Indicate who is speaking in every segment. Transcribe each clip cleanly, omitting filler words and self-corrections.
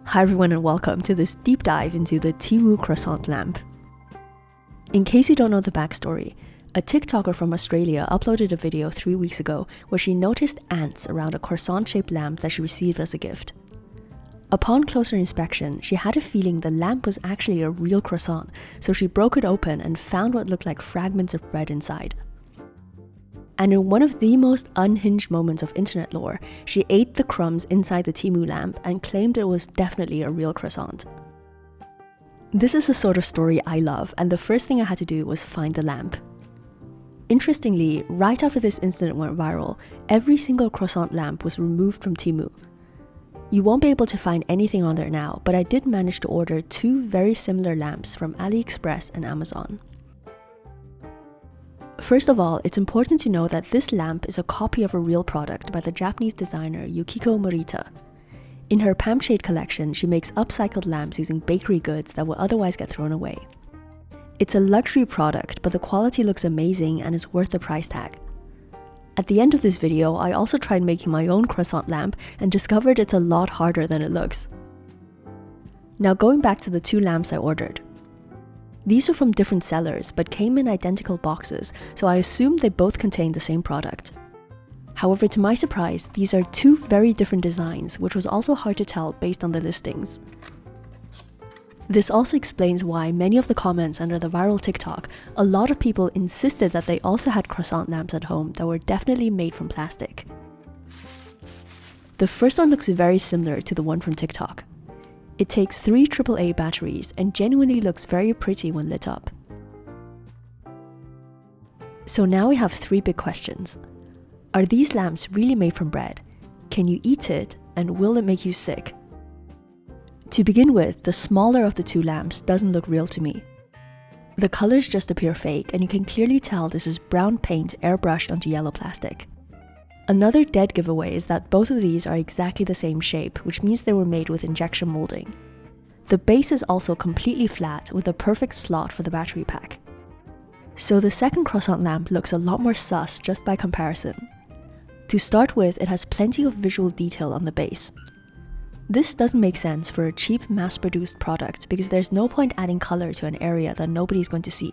Speaker 1: Hi everyone and welcome to this deep dive into the Temu croissant lamp. In case you don't know the backstory, a TikToker from Australia uploaded a video 3 weeks ago where she noticed ants around a croissant-shaped lamp that she received as a gift. Upon closer inspection, she had a feeling the lamp was actually a real croissant, so she broke it open and found what looked like fragments of bread inside. And in one of the most unhinged moments of internet lore, she ate the crumbs inside the Temu lamp and claimed it was definitely a real croissant. This is the sort of story I love, and the first thing I had to do was find the lamp. Interestingly, right after this incident went viral, every single croissant lamp was removed from Temu. You won't be able to find anything on there now, but I did manage to order 2 very similar lamps from AliExpress and Amazon. First of all, it's important to know that this lamp is a copy of a real product by the Japanese designer Yukiko Morita. In her Pamshade collection, she makes upcycled lamps using bakery goods that will otherwise get thrown away. It's a luxury product, but the quality looks amazing and is worth the price tag. At the end of this video, I also tried making my own croissant lamp and discovered it's a lot harder than it looks. Now going back to the 2 lamps I ordered. These were from different sellers, but came in identical boxes, so I assumed they both contained the same product. However, to my surprise, these are 2 very different designs, which was also hard to tell based on the listings. This also explains why many of the comments under the viral TikTok, a lot of people insisted that they also had croissant lamps at home that were definitely made from plastic. The first one looks very similar to the one from TikTok. It takes 3 AAA batteries and genuinely looks very pretty when lit up. So now we have 3 big questions. Are these lamps really made from bread? Can you eat it? And will it make you sick? To begin with, the smaller of the 2 lamps doesn't look real to me. The colors just appear fake, and you can clearly tell this is brown paint airbrushed onto yellow plastic. Another dead giveaway is that both of these are exactly the same shape, which means they were made with injection molding. The base is also completely flat with a perfect slot for the battery pack. So the second croissant lamp looks a lot more sus just by comparison. To start with, it has plenty of visual detail on the base. This doesn't make sense for a cheap mass-produced product because there's no point adding color to an area that nobody's going to see.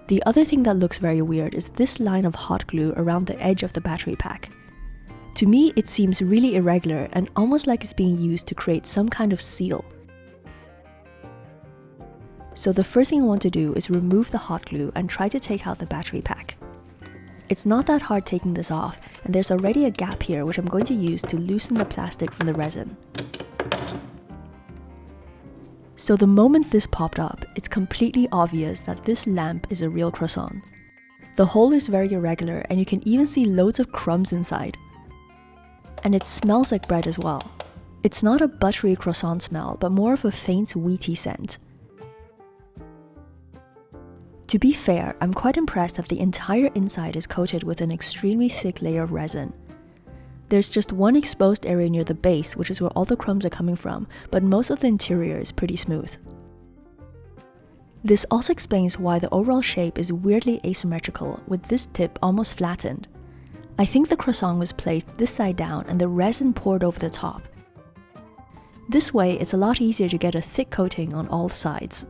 Speaker 1: The other thing that looks very weird is this line of hot glue around the edge of the battery pack. To me, it seems really irregular and almost like it's being used to create some kind of seal. So the first thing I want to do is remove the hot glue and try to take out the battery pack. It's not that hard taking this off, and there's already a gap here which I'm going to use to loosen the plastic from the resin. So the moment this popped up, it's completely obvious that this lamp is a real croissant. The hole is very irregular and you can even see loads of crumbs inside. And it smells like bread as well. It's not a buttery croissant smell, but more of a faint wheaty scent. To be fair, I'm quite impressed that the entire inside is coated with an extremely thick layer of resin. There's just one exposed area near the base, which is where all the crumbs are coming from, but most of the interior is pretty smooth. This also explains why the overall shape is weirdly asymmetrical, with this tip almost flattened. I think the croissant was placed this side down and the resin poured over the top. This way, it's a lot easier to get a thick coating on all sides.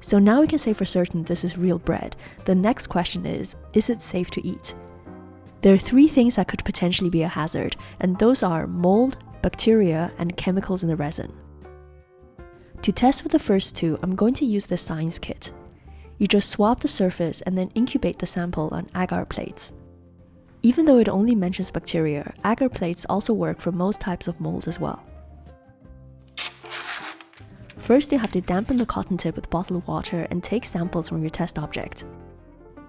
Speaker 1: So now we can say for certain this is real bread. The next question is it safe to eat? There are 3 things that could potentially be a hazard, and those are mold, bacteria, and chemicals in the resin. To test for the first 2, I'm going to use the science kit. You just swab the surface and then incubate the sample on agar plates. Even though it only mentions bacteria, agar plates also work for most types of mold as well. First, you have to dampen the cotton tip with bottled water and take samples from your test object.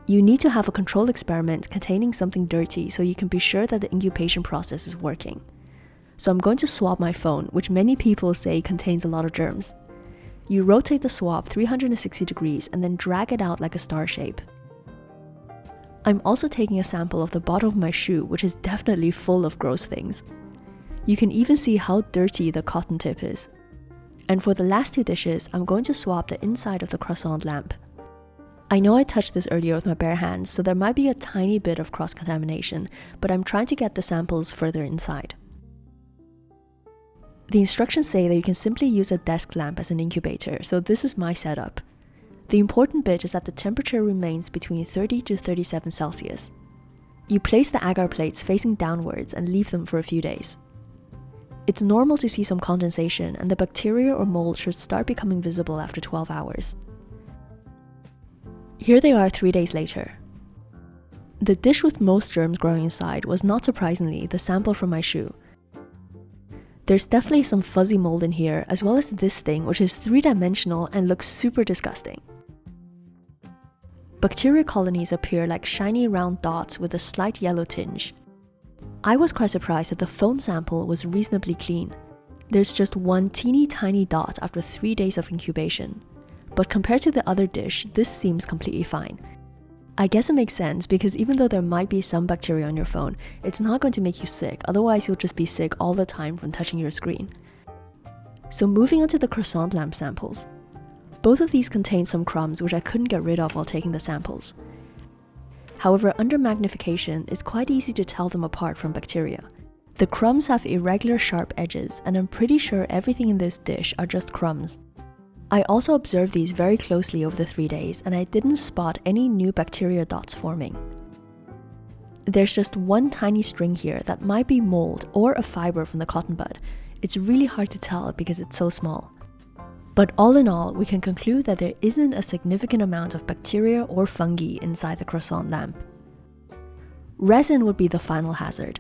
Speaker 1: You need to have a control experiment containing something dirty so you can be sure that the incubation process is working. So I'm going to swab my phone, which many people say contains a lot of germs. You rotate the swab 360 degrees and then drag it out like a star shape. I'm also taking a sample of the bottom of my shoe, which is definitely full of gross things. You can even see how dirty the cotton tip is. And for the last 2 dishes, I'm going to swab the inside of the croissant lamp. I know I touched this earlier with my bare hands, so there might be a tiny bit of cross-contamination, but I'm trying to get the samples further inside. The instructions say that you can simply use a desk lamp as an incubator, so this is my setup. The important bit is that the temperature remains between 30 to 37 Celsius. You place the agar plates facing downwards and leave them for a few days. It's normal to see some condensation, and the bacteria or mold should start becoming visible after 12 hours. Here they are 3 days later. The dish with most germs growing inside was, not surprisingly, the sample from my shoe. There's definitely some fuzzy mold in here, as well as this thing, which is 3-dimensional and looks super disgusting. Bacteria colonies appear like shiny round dots with a slight yellow tinge. I was quite surprised that the phone sample was reasonably clean. There's just one teeny tiny dot after 3 days of incubation. But compared to the other dish, this seems completely fine. I guess it makes sense because even though there might be some bacteria on your phone, it's not going to make you sick, otherwise you'll just be sick all the time from touching your screen. So moving on to the croissant lamp samples. Both of these contain some crumbs which I couldn't get rid of while taking the samples. However, under magnification, it's quite easy to tell them apart from bacteria. The crumbs have irregular sharp edges, and I'm pretty sure everything in this dish are just crumbs. I also observed these very closely over the 3 days, and I didn't spot any new bacteria dots forming. There's just one tiny string here that might be mold or a fiber from the cotton bud. It's really hard to tell because it's so small. But all in all, we can conclude that there isn't a significant amount of bacteria or fungi inside the croissant lamp. Resin would be the final hazard.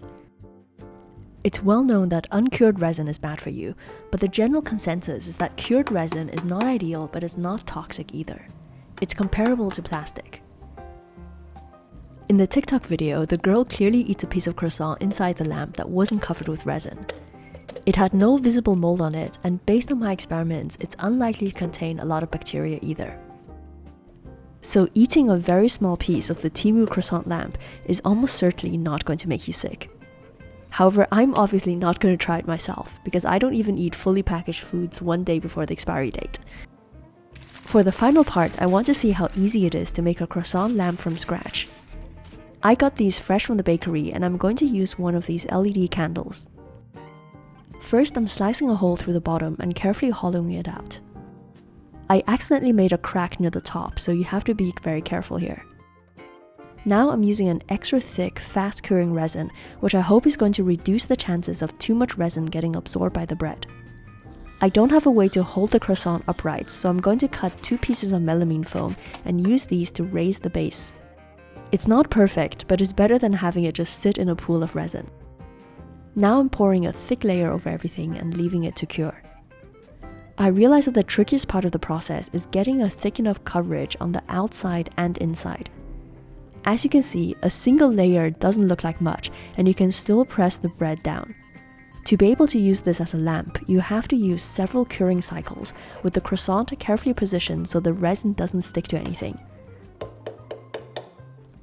Speaker 1: It's well known that uncured resin is bad for you, but the general consensus is that cured resin is not ideal, but is not toxic either. It's comparable to plastic. In the TikTok video, the girl clearly eats a piece of croissant inside the lamp that wasn't covered with resin. It had no visible mold on it, and based on my experiments, it's unlikely to contain a lot of bacteria either. So eating a very small piece of the Temu croissant lamp is almost certainly not going to make you sick. However, I'm obviously not going to try it myself, because I don't even eat fully packaged foods 1 day before the expiry date. For the final part, I want to see how easy it is to make a croissant lamp from scratch. I got these fresh from the bakery, and I'm going to use one of these LED candles. First, I'm slicing a hole through the bottom and carefully hollowing it out. I accidentally made a crack near the top, so you have to be very careful here. Now I'm using an extra thick, fast curing resin, which I hope is going to reduce the chances of too much resin getting absorbed by the bread. I don't have a way to hold the croissant upright, so I'm going to cut 2 pieces of melamine foam and use these to raise the base. It's not perfect, but it's better than having it just sit in a pool of resin. Now I'm pouring a thick layer over everything and leaving it to cure. I realize that the trickiest part of the process is getting a thick enough coverage on the outside and inside. As you can see, a single layer doesn't look like much, and you can still press the bread down. To be able to use this as a lamp, you have to use several curing cycles, with the croissant carefully positioned so the resin doesn't stick to anything.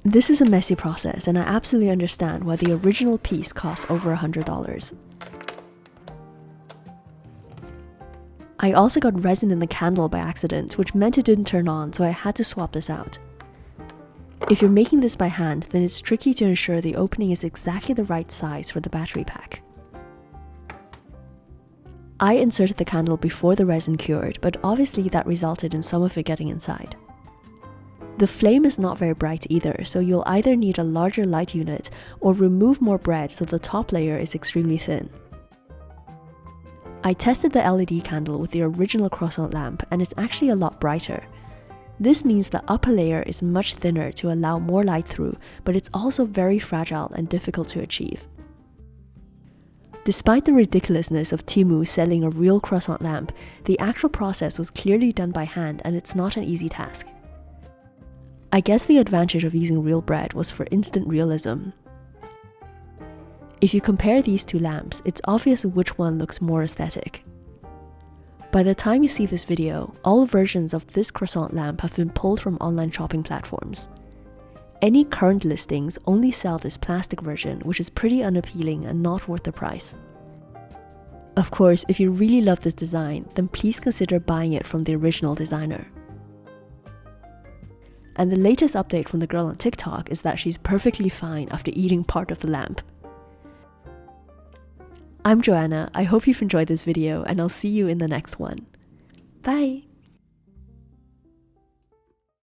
Speaker 1: This is a messy process, and I absolutely understand why the original piece costs over $100. I also got resin in the candle by accident, which meant it didn't turn on, so I had to swap this out. If you're making this by hand, then it's tricky to ensure the opening is exactly the right size for the battery pack. I inserted the candle before the resin cured, but obviously that resulted in some of it getting inside. The flame is not very bright either, so you'll either need a larger light unit or remove more bread so the top layer is extremely thin. I tested the LED candle with the original croissant lamp, and it's actually a lot brighter. This means the upper layer is much thinner to allow more light through, but it's also very fragile and difficult to achieve. Despite the ridiculousness of Temu selling a real croissant lamp, the actual process was clearly done by hand, and it's not an easy task. I guess the advantage of using real bread was for instant realism. If you compare these 2 lamps, it's obvious which one looks more aesthetic. By the time you see this video, all versions of this croissant lamp have been pulled from online shopping platforms. Any current listings only sell this plastic version, which is pretty unappealing and not worth the price. Of course, if you really love this design, then please consider buying it from the original designer. And the latest update from the girl on TikTok is that she's perfectly fine after eating part of the lamp. I'm Joanna. I hope you've enjoyed this video, and I'll see you in the next one. Bye!